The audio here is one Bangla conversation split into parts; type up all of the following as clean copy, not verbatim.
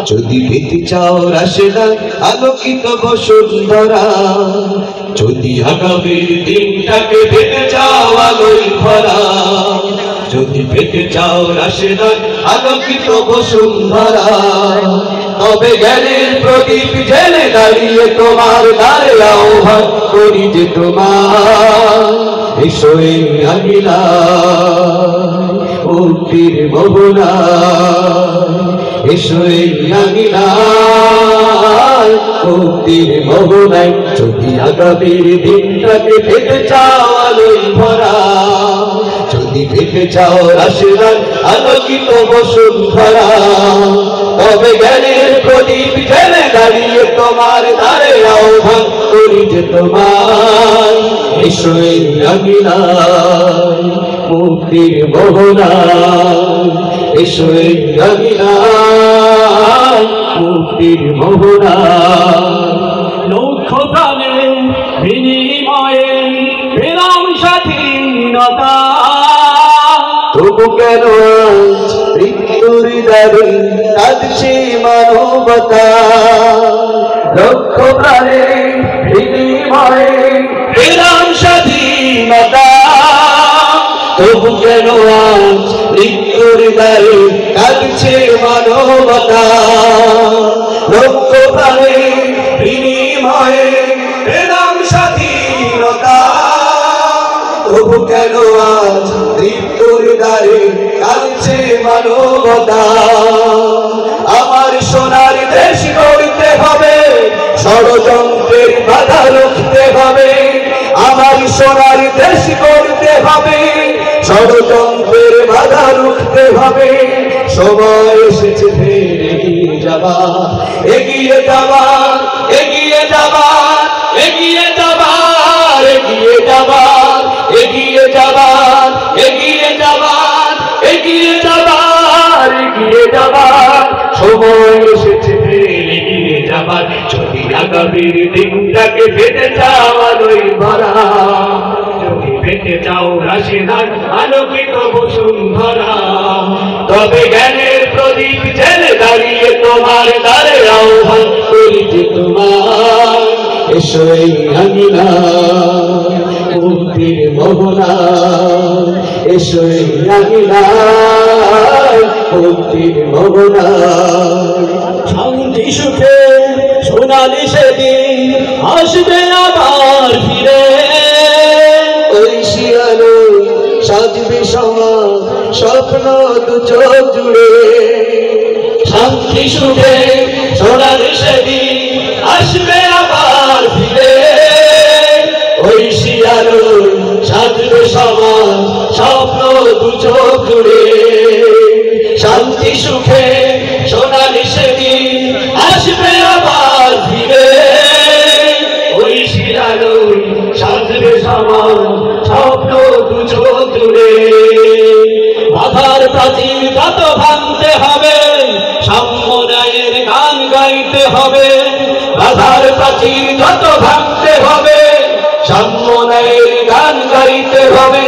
যদি পেতে চাও রাশেদার আলোকিত বসুন্ধরা, যদি আগামীর দিনটাকে পেতে চাও আলোয় ভরা, যদি পেতে চাও রাশেদার আলোকিত বসুন্ধরা, তবে জ্ঞানের প্রদীপ জেলে দাঁড়িয়ে তোমার দ্বারে আহ্বান করি যে তোমার এসো এই আঙিনা মুক্তির মোহনা, এসো এই আঙিনায় মুক্তির মোহনায়। যদি আগামীর দিনটাকে পেতে চাও আলোয় ভরা, যদি পেতে চাও রাশেদার আলোকিত বসুন্ধরা, তবে জ্ঞানের প্রদীপ জেলে দাঁড়িয়ে তোমার দ্বারে আহ্বান করি যে তোমার এসো এই আঙিনায় মুক্তির মোহনায়, এসো এই আঙিনায় মুক্তির মোহনায়। লক্ষ প্রাণে বিনিময়ে পেলাম স্বাধীনতা, তবু কেন আজ মৃত্যুর দ্বারে কাঁদছে মানবতা। লক্ষ প্রাণে বিনিময়ে পেলাম স্বাধীনতা, তবু কেন আজ মৃত্যুর দ্বারে কাঁদছে মানবতা। লক্ষ প্রাণে বিনিময়ে পেলাম স্বাধীনতা, তবু কেন আজ মৃত্যুর দ্বারে কাঁদছে মানবতা। আমার সোনার দেশ গড়তে হবে, ষড়যন্ত্রের বাধা রুখতে হবে। আমার সোনার দেশ গড়তে হবে, ষড়যন্ত্রের বাধা রুখতে হবে। সময় এসেছে ফের এগিয়ে যাবার, এগিয়ে যাবার, এগিয়ে যাবার, এগিয়ে যাবার, এগিয়ে যাবার, এগিয়ে যাবার, এগিয়ে যাবার, এগিয়ে যাবার, এগিয়ে যাবার। সময় এসেছে ফের এগিয়ে যাবার। যদি আগামীর দিনটাকে পেতে চাও আলোয় ভরা, যদি পেতে চাও রাশেদার আলোকিত বসুন্ধরা, তবে জ্ঞানের প্রদীপ জেলে দাঁড়িয়ে তোমার দ্বারে আহ্বান করি যে তোমার এসো এই আঙিনায় মুক্তির মোহনায়, এসো এই আঙিনায় মুক্তির মোহনায়। শান্তি সুখে সোনালি সেদিন আসবে আবার ফিরে, ঐশী আলোয় সাজবে সমাজ স্বপ্ন দু চোখ জুড়ে। শান্তি সুখে সোনালি সেদিন আসবে আবার ফিরে, ঐশী আলোয় সাজবে সমাজ স্বপ্ন দু চোখ জুড়ে। শান্তি সুখে সোনালি সেদিন আসবে আবার ফিরে, ঐশী আলোয় সাজবে সমাজ স্বপ্ন দু চোখ জুড়ে। বাধার প্রাচীর কত ভাঙতে হবে, সাম্য ন্যায়ের গান গাইতে হবে। বাধার প্রাচীর কত ভাঙতে হবে, সাম্য ন্যায়ের গান গাইতে হবে।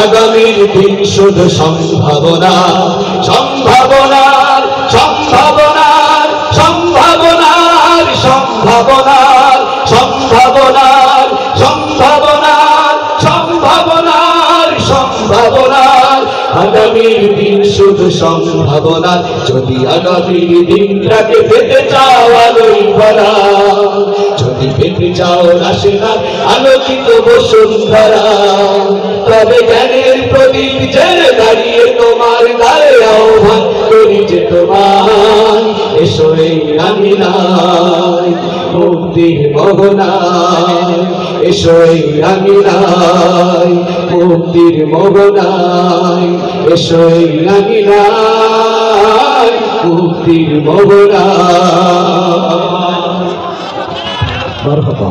আগামীর দিন শুধু সম্ভাবনা, সম্ভাবনার, সম্ভাবনার, সম্ভাবনার, সম্ভাবনার, সম্ভাবনার, সম্ভাবনার, সম্ভাবনার, সম্ভাবনার। আগামীর দিন শুধু সম্ভাবনা। যদি আগামীর দিনটাকে পেতে চাও আলোয় ভরা, যদি পেতে চাও রাশেদার আলোকিত বসুন্ধরা, তবে জ্ঞানের প্রদীপ জেলে দাঁড়িয়ে তোমার দ্বারে আহ্বান করি যে তোমার এসো এই আঙিনায় মুক্তির মোহনায়, এসো এই আঙিনায় মুক্তির মোহনায়, এসো এই আঙিনায় মুক্তির মোহনায়। মারহাবা।